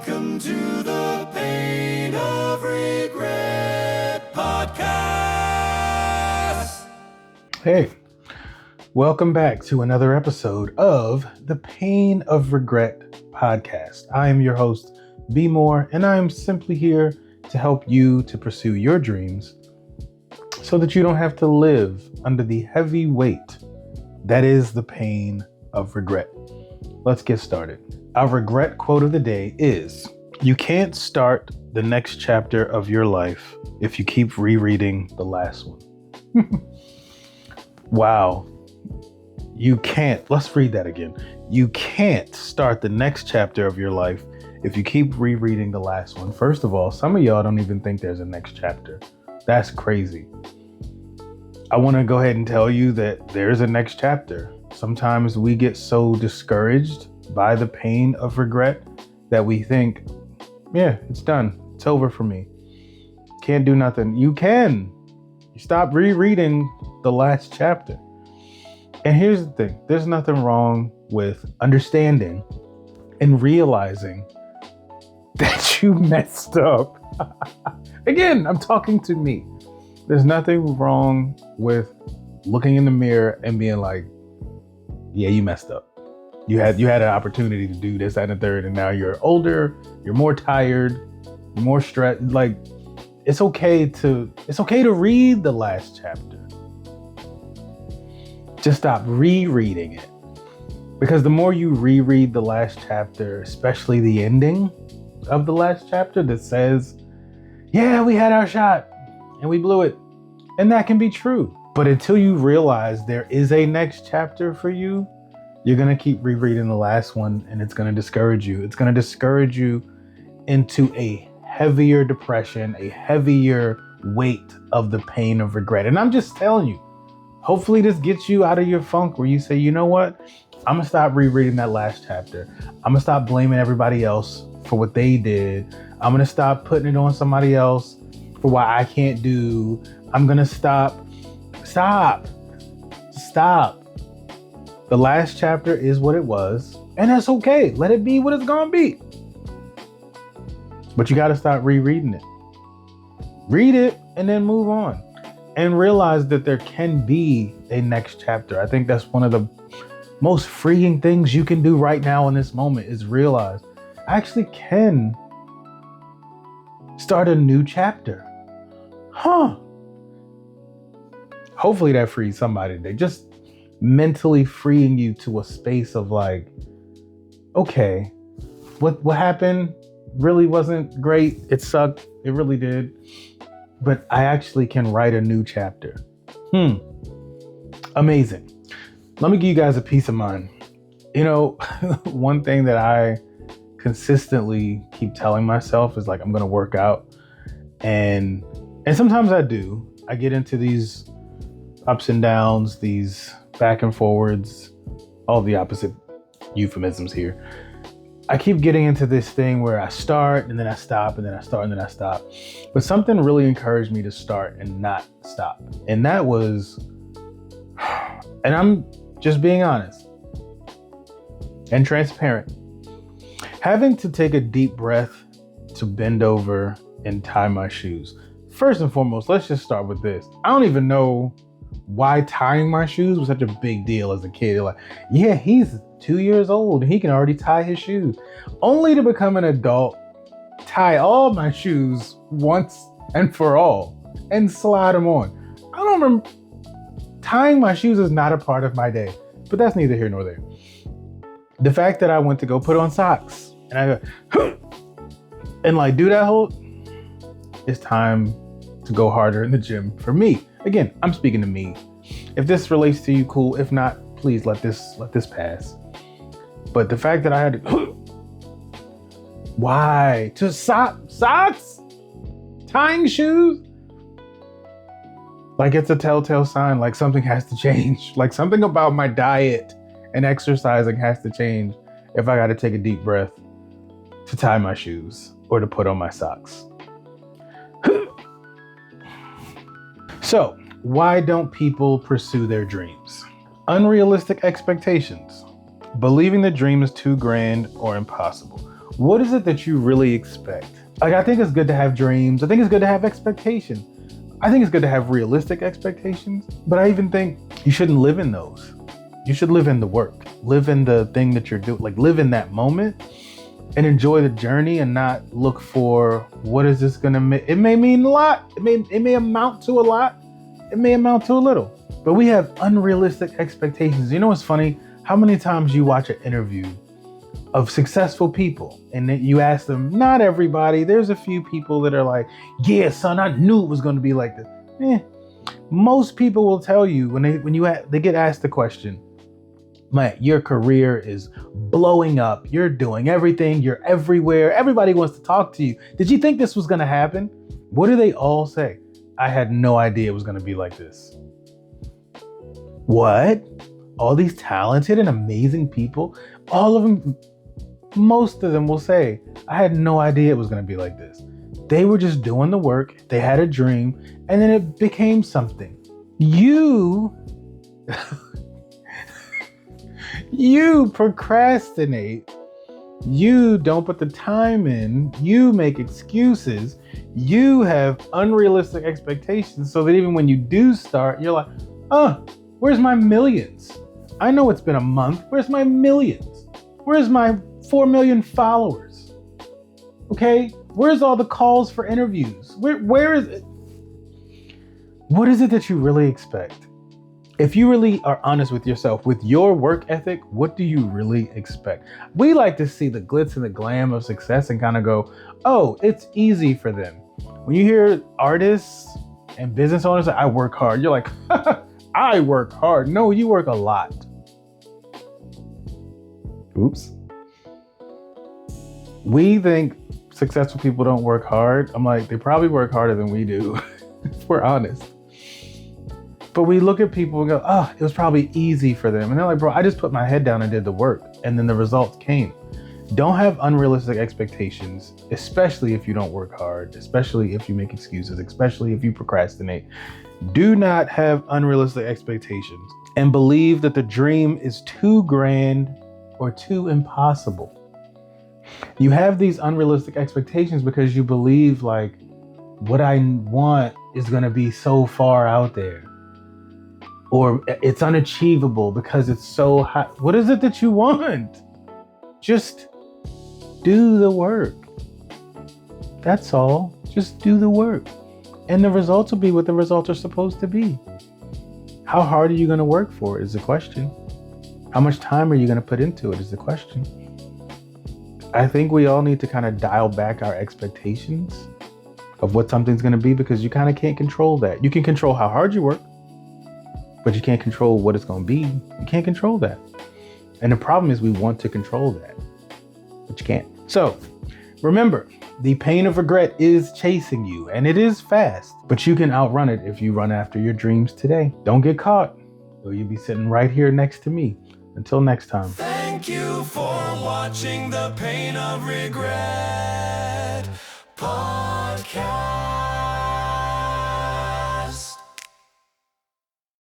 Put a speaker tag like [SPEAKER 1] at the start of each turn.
[SPEAKER 1] Welcome to the Pain of Regret podcast.
[SPEAKER 2] Hey, welcome back to another episode of the Pain of Regret podcast. I am your host, B Moore, and I am simply here to help you to pursue your dreams so that you don't have to live under the heavy weight that is the pain of regret. Let's get started. Our regret quote of the day is, "You can't start the next chapter of your life if you keep rereading the last one." Wow. You can't. Let's read that again. You can't start the next chapter of your life if you keep rereading the last one. First of all, some of y'all don't even think there's a next chapter. That's crazy. I want to go ahead and tell you that there's a next chapter. Sometimes we get so discouraged by the pain of regret that we think, yeah, it's done. It's over for me. Can't do nothing. You can. You stop rereading the last chapter. And here's the thing. There's nothing wrong with understanding and realizing that you messed up. Again, I'm talking to me. There's nothing wrong with looking in the mirror and being like, yeah, you messed up. You had an opportunity to do this, that, and the third, and now you're older, you're more tired, you're more stressed. Like, it's okay to read the last chapter. Just stop rereading it. Because the more you reread the last chapter, especially the ending of the last chapter that says, yeah, we had our shot and we blew it. And that can be true. But until you realize there is a next chapter for you, you're going to keep rereading the last one, and it's going to discourage you. It's going to discourage you into a heavier depression, a heavier weight of the pain of regret. And I'm just telling you, hopefully this gets you out of your funk where you say, you know what? I'm going to stop rereading that last chapter. I'm going to stop blaming everybody else for what they did. I'm going to stop putting it on somebody else for why I can't do. I'm going to stop. The last chapter is what it was, and that's okay. Let it be what it's gonna be. But you gotta stop rereading it. Read it and then move on. And realize that there can be a next chapter. I think that's one of the most freeing things you can do right now in this moment is realize I actually can start a new chapter. Hopefully that frees somebody today. Just mentally freeing you to a space of like, okay, what happened really wasn't great. It sucked. It really did. But I actually can write a new chapter. Amazing. Let me give you guys a peace of mind. You know, one thing that I consistently keep telling myself is like, I'm going to work out. And sometimes I do. I get into these ups and downs, these back and forwards, all the opposite euphemisms here. I keep getting into this thing where I start and then I stop and then I start and then I stop. But something really encouraged me to start and not stop. And that was, and I'm just being honest and transparent, having to take a deep breath to bend over and tie my shoes. First and foremost, let's just start with this. I don't even know why tying my shoes was such a big deal as a kid. Like, yeah, he's 2 years old and he can already tie his shoes. Only to become an adult, tie all my shoes once and for all and slide them on. I don't remember. Tying my shoes is not a part of my day, but that's neither here nor there. The fact that I went to go put on socks and I go, and like do that whole, it's time to go harder in the gym for me. Again, I'm speaking to me. If this relates to you, cool. If not, please let this pass. But the fact that I had to, why? To socks? Tying shoes? Like it's a telltale sign, like something has to change. Like something about my diet and exercising has to change if I got to take a deep breath to tie my shoes or to put on my socks. So, why don't people pursue their dreams? Unrealistic expectations, believing the dream is too grand or impossible, What is it that you really expect? Like, I think it's good to have dreams. I think it's good to have expectations. I think it's good to have realistic expectations, but I even think you shouldn't live in those. You should live in the work, live in the thing that you're doing, like live in that moment and enjoy the journey and not look for what is this gonna make. It may mean a lot. It may amount to a lot. It may amount to a little, but we have unrealistic expectations. You know what's funny? How many times you watch an interview of successful people and then you ask them, not everybody, there's a few people that are like, yeah, son, I knew it was going to be like this. Most people will tell you when they get asked the question, man, your career is blowing up, you're doing everything, you're everywhere, everybody wants to talk to you. Did you think this was going to happen? What do they all say? I had no idea it was going to be like this. What? All these talented and amazing people, all of them, most of them will say, I had no idea it was going to be like this. They were just doing the work. They had a dream and then it became something. You procrastinate. You don't put the time in. You make excuses. You have unrealistic expectations so that even when you do start, you're like, where's my millions? I know it's been a month. Where's my millions? Where's my 4 million followers? Okay? Where's all the calls for interviews? Where is it? What is it that you really expect? If you really are honest with yourself, with your work ethic, what do you really expect? We like to see the glitz and the glam of success and kind of go, oh, it's easy for them. When you hear artists and business owners say, I work hard, you're like, I work hard. No, you work a lot. Oops. We think successful people don't work hard. I'm like, they probably work harder than we do, if we're honest. But we look at people and go, it was probably easy for them. And they're like, bro, I just put my head down and did the work. And then the results came. Don't have unrealistic expectations, especially if you don't work hard, especially if you make excuses, especially if you procrastinate. Do not have unrealistic expectations and believe that the dream is too grand or too impossible. You have these unrealistic expectations because you believe like what I want is going to be so far out there, or it's unachievable because it's so high. What is it that you want? Just do the work. That's all. Just do the work. And the results will be what the results are supposed to be. How hard are you going to work for it is the question. How much time are you going to put into it is the question. I think we all need to kind of dial back our expectations of what something's going to be, because you kind of can't control that. You can control how hard you work, but you can't control what it's going to be. You can't control that. And the problem is we want to control that, but you can't. So remember, the pain of regret is chasing you, and it is fast, but you can outrun it if you run after your dreams today. Don't get caught, or you'll be sitting right here next to me. Until next time.
[SPEAKER 1] Thank you for watching the Pain of Regret podcast.